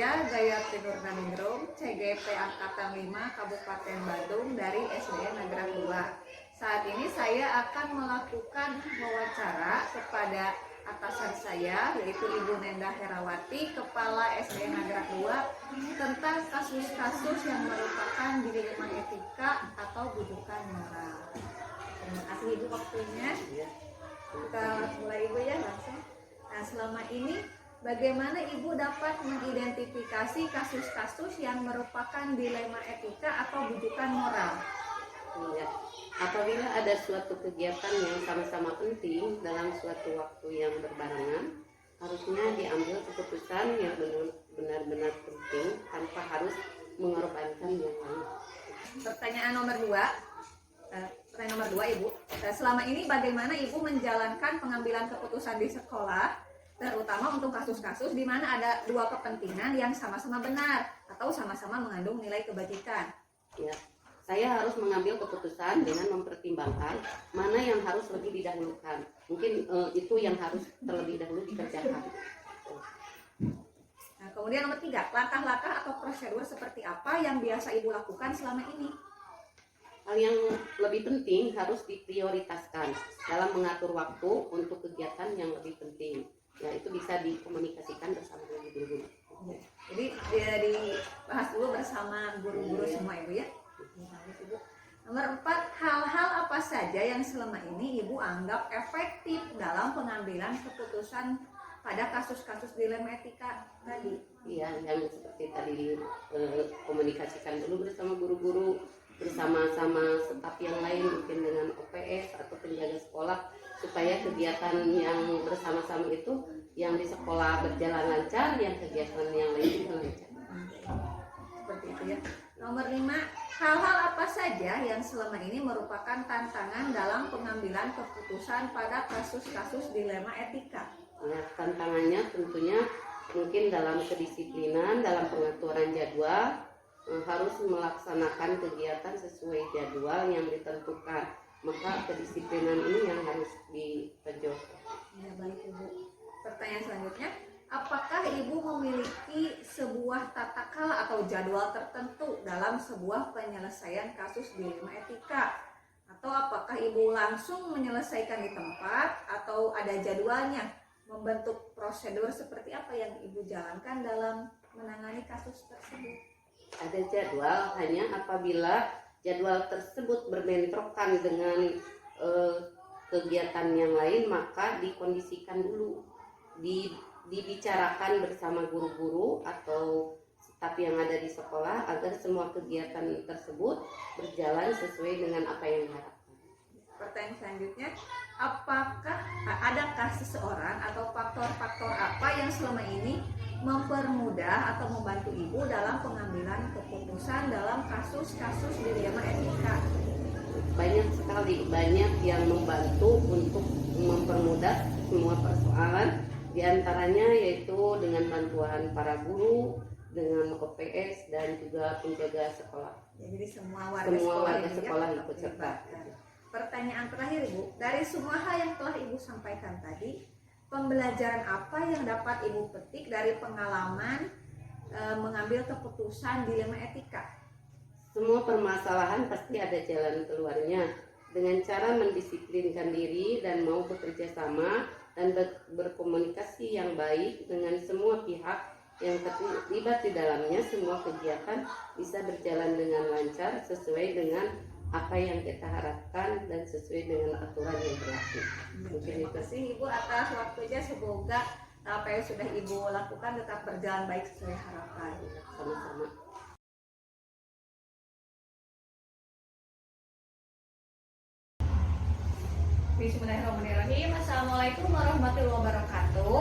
Saya Gayatri Nurmaningrum, CGP Angkatan 5 Kabupaten Bandung dari SDN Nagrak 2. Saat ini saya akan melakukan wawancara kepada atasan saya, yaitu Ibu Nenda Herawati, Kepala SDN Nagrak 2, tentang kasus-kasus yang merupakan dilema etika atau bujukan moral. Terima kasih Ibu waktunya. Kita mulai Ibu ya langsung. Nah, selama ini bagaimana Ibu dapat mengidentifikasi kasus-kasus yang merupakan dilema etika atau bujukan moral? Iya. Apabila ada suatu kegiatan yang sama-sama penting dalam suatu waktu yang berbarengan, harusnya diambil keputusan yang benar-benar penting tanpa harus mengorbankan yang lain. Pertanyaan nomor 2. Ibu, selama ini bagaimana Ibu menjalankan pengambilan keputusan di sekolah, terutama untuk kasus-kasus di mana ada dua kepentingan yang sama-sama benar atau sama-sama mengandung nilai kebajikan? Ya, saya harus mengambil keputusan dengan mempertimbangkan mana yang harus lebih didahulukan. Mungkin itu yang harus terlebih dahulu dikerjakan. Nah, kemudian nomor 3, langkah-langkah atau prosedur seperti apa yang biasa Ibu lakukan selama ini? Hal yang lebih penting harus diprioritaskan dalam mengatur waktu untuk kegiatan yang lebih penting. Ya, itu bisa dikomunikasikan bersama guru-guru. Jadi dibahas dulu bersama guru-guru semua Ibu ya. Nomor 4, hal-hal apa saja yang selama ini Ibu anggap efektif dalam pengambilan keputusan pada kasus-kasus dilema etika tadi? Iya, yang seperti tadi komunikasikan dulu bersama guru-guru, bersama-sama staf yang lain, mungkin dengan OPS atau penjaga sekolah, supaya kegiatan yang bersama-sama itu yang di sekolah berjalan lancar, yang kegiatan yang lain juga lancar. Seperti itu ya. Nomor 5, hal-hal apa saja yang selama ini merupakan tantangan dalam pengambilan keputusan pada kasus-kasus dilema etika? Ya, tantangannya tentunya mungkin dalam kedisiplinan, dalam pengaturan jadwal, harus melaksanakan kegiatan sesuai jadwal yang ditentukan. Maka kedisiplinan ini yang harus diperjuangkan. Ya, baik Ibu. Pertanyaan selanjutnya, apakah Ibu memiliki sebuah tata cara atau jadwal tertentu dalam sebuah penyelesaian kasus dilema etika? Atau apakah Ibu langsung menyelesaikan di tempat atau ada jadwalnya? Membentuk prosedur seperti apa yang Ibu jalankan dalam menangani kasus tersebut? Ada jadwal, hanya apabila jadwal tersebut berbentrokan dengan kegiatan yang lain, maka dikondisikan dulu, dibicarakan bersama guru-guru atau staf yang ada di sekolah agar semua kegiatan tersebut berjalan sesuai dengan apa yang diharapkan. Pertanyaan selanjutnya, adakah seseorang atau faktor-faktor apa yang selama ini mempermudah atau membantu Ibu dalam pengambilan keputusan dalam kasus-kasus dilema etika? Banyak sekali, banyak yang membantu untuk mempermudah semua persoalan, diantaranya yaitu dengan bantuan para guru, dengan OPS dan juga penjaga sekolah. Ya, jadi semua warga sekolah ikut serta. Pertanyaan terakhir Ibu, dari semua hal yang telah Ibu sampaikan tadi, pembelajaran apa yang dapat Ibu petik dari pengalaman mengambil keputusan dilema etika? Semua permasalahan pasti ada jalan keluarnya. Dengan cara mendisiplinkan diri dan mau bekerja sama dan berkomunikasi yang baik dengan semua pihak yang terlibat di dalamnya, semua kegiatan bisa berjalan dengan lancar sesuai dengan apa yang kita harapkan dan sesuai dengan aturan yang berlaku. Terima kasih Ibu atas waktunya. Semoga apa yang sudah Ibu lakukan tetap berjalan baik sesuai harapan. Sama-sama. Bismillahirrahmanirrahim. Assalamualaikum warahmatullahi wabarakatuh.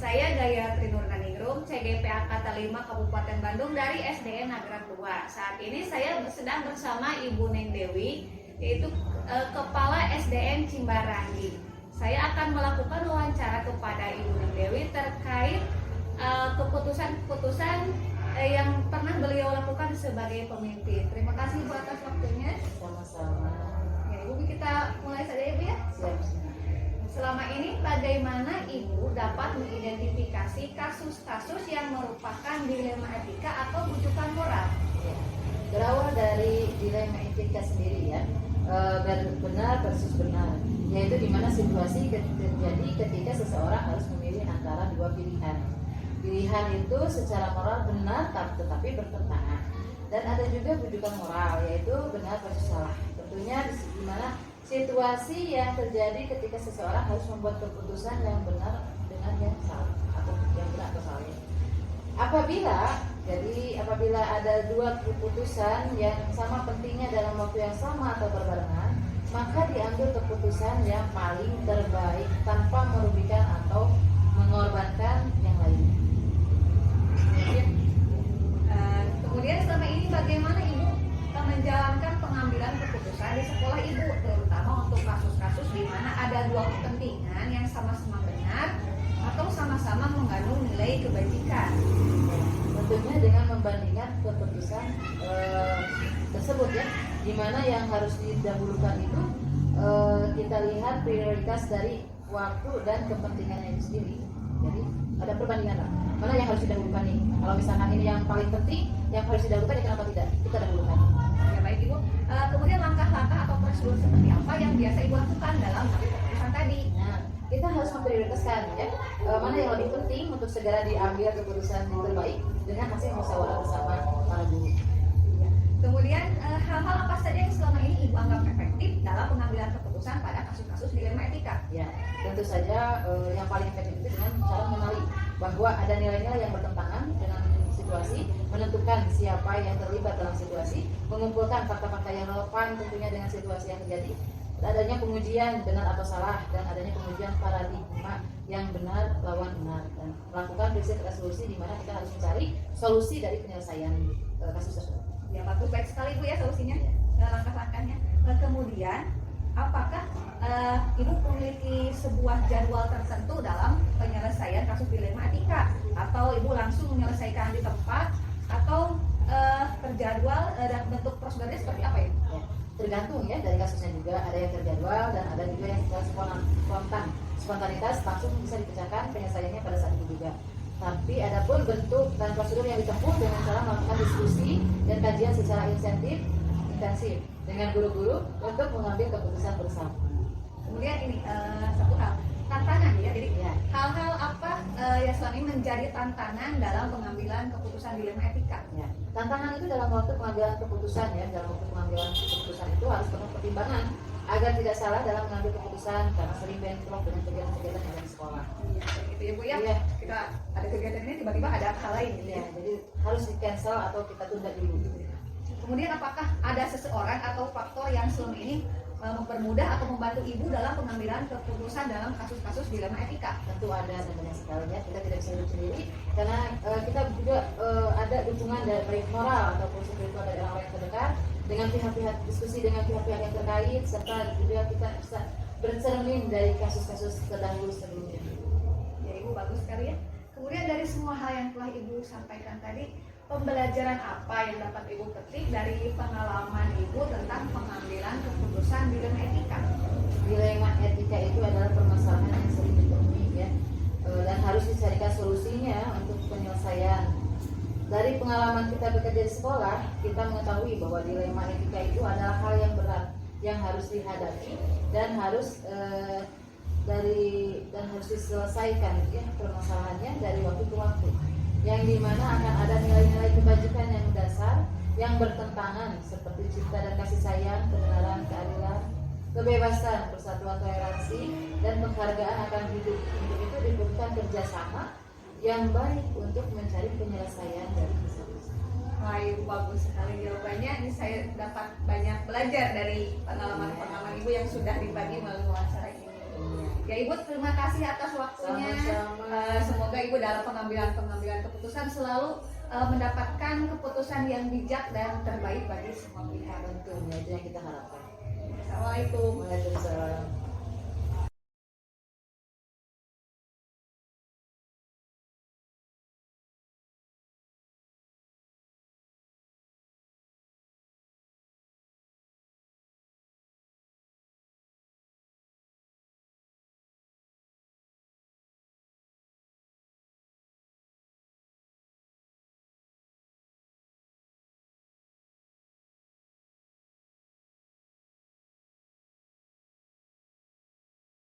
Saya Gayatri Nurmaningrum, CGP Angkatan 5 Kabupaten Bandung dari SDN Nagrak 2. Saat ini saya sedang bersama Ibu Neng Dewi, yaitu Kepala SDN Cimbarangi. Saya akan melakukan wawancara kepada Ibu Neng Dewi terkait keputusan-keputusan yang pernah beliau lakukan sebagai pemimpin. Terima kasih Bu atas waktunya. Sama-sama. Ya, Ibu, kita mulai saja Ibu ya. Siap. Selama ini bagaimana Ibu dapat mengidentifikasi kasus-kasus yang merupakan dilema etika atau bujukan moral? Ya. Berawal dari dilema etika sendiri ya, benar versus benar, yaitu di mana situasi terjadi ketika seseorang harus memilih antara dua pilihan. Pilihan itu secara moral benar tetapi bertentangan. Dan ada juga bujukan moral, yaitu benar versus salah. Tentunya di mana situasi yang terjadi ketika seseorang harus membuat keputusan yang benar dengan yang salah atau yang benar atau salah. Apabila ada dua keputusan yang sama pentingnya dalam waktu yang sama atau berbarengan, maka diambil keputusan yang paling terbaik tanpa merugikan atau mengorbankan yang lain. Kemudian selama ini bagaimana Ibu menjalankan pengambilan keputusan di sekolah Ibu, terutama untuk kasus-kasus di mana ada dua kepentingan yang sama-sama benar atau sama-sama mengandung nilai kebajikan? Tentunya dengan membandingkan keputusan tersebut ya, di mana yang harus didahulukan itu kita lihat prioritas dari waktu dan kepentingannya itu sendiri. Jadi ada perbandingan lah, mana yang harus didahulukan nih. Kalau misalkan ini yang paling penting, yang harus didahulukan ya kenapa tidak kita dahulukan. Ya baik Ibu. Kemudian langkah-langkah atau prosedur seperti apa yang biasa Ibu lakukan dalam mengambil keputusan tadi? Nah, kita harus memprioritaskan ya, mana yang lebih penting untuk segera diambil keputusan yang terbaik dengan hasil musyawarah bersama para guru. Kemudian hal-hal apa saja yang selama ini Ibu anggap efektif dalam pengambilan keputusan pada kasus-kasus dilema etika? Ya, tentu saja yang paling efektif itu dengan cara mengenali bahwa ada nilai-nilai yang bertentangan dengan situasi, menentukan siapa yang terlibat dalam situasi, mengumpulkan fakta-fakta yang relevan tentunya dengan situasi yang terjadi, adanya pengujian benar atau salah, dan adanya pengujian paradigma yang benar lawan benar, dan melakukan riset resolusi di mana kita harus mencari solusi dari penyelesaian kasus tersebut. Ya bagus, baik sekali Bu ya solusinya, langkah-langkahnya. Kemudian apakah Ibu memiliki sebuah jadwal tertentu dalam penyelesaian kasus dilema etika, atau Ibu langsung menyelesaikan di tempat, atau terjadwal dan bentuk prosedurnya seperti apa ya? Ya, tergantung ya dari kasusnya juga, ada yang terjadwal dan ada juga yang spontanitas langsung bisa dipecahkan penyelesaiannya pada saat itu juga. Tapi adapun bentuk dan prosedur yang ditempuh dengan cara melakukan diskusi dan kajian secara intensif dengan guru-guru untuk mengambil keputusan bersama. Kemudian ini satu hal, tantangan ya. Jadi Ya. hal-hal apa yang selama ini menjadi tantangan dalam pengambilan keputusan dilema etika? Ya. Tantangan itu dalam waktu pengambilan keputusan ya, dalam waktu pengambilan keputusan itu harus penuh pertimbangan agar tidak salah dalam mengambil keputusan karena sering bentrok dengan kegiatan-kegiatan yang ada di sekolah. Iya, gitu ya Bu ya. Iya. Kita ada kegiatan ini tiba-tiba ada hal lain gitu Ya, ya. jadi harus di cancel atau kita tunda dulu. Kemudian apakah ada seseorang atau faktor yang selama ini mempermudah atau membantu Ibu dalam pengambilan keputusan dalam kasus-kasus dilema etika? Tentu ada dan banyak sekali ya, kita tidak bisa hidup sendiri karena kita juga ada dukungan dari moral ataupun spiritual dari orang-orang yang terdekat, dengan pihak-pihak diskusi dengan pihak-pihak yang terkait, serta juga kita bisa bercermin dari kasus-kasus terdahulu sebelumnya. Ya Ibu, bagus sekali ya. Kemudian dari semua hal yang telah Ibu sampaikan tadi, pembelajaran apa yang dapat Ibu petik dari pengalaman Ibu tentang pengambilan keputusan dilema etika? Dilema etika itu adalah permasalahan yang sering ditemui ya, dan harus dicarikan solusinya untuk penyelesaian. Dari pengalaman kita bekerja di sekolah, kita mengetahui bahwa dilema etika itu adalah hal yang berat yang harus dihadapi dan harus diselesaikan ya permasalahannya dari waktu ke waktu, yang dimana akan ada nilai-nilai kebajikan yang dasar yang bertentangan seperti cinta dan kasih sayang, kebenaran, keadilan, kebebasan, persatuan, toleransi, dan penghargaan akan hidup. Untuk itu dibutuhkan kerjasama yang baik untuk mencari penyelesaian dari masalah. Wah Ibu, bagus sekali jawabannya. Ini saya dapat banyak belajar dari pengalaman-pengalaman Ibu yang sudah dibagi melalui wawancara ini. Ya Ibu, terima kasih atas waktunya. Sama-sama. Semoga Ibu dalam pengambilan keputusan selalu mendapatkan keputusan yang bijak dan terbaik bagi semua pihak. Tentunya itu yang kita harapkan. Assalamualaikum. Waalaikumsalam.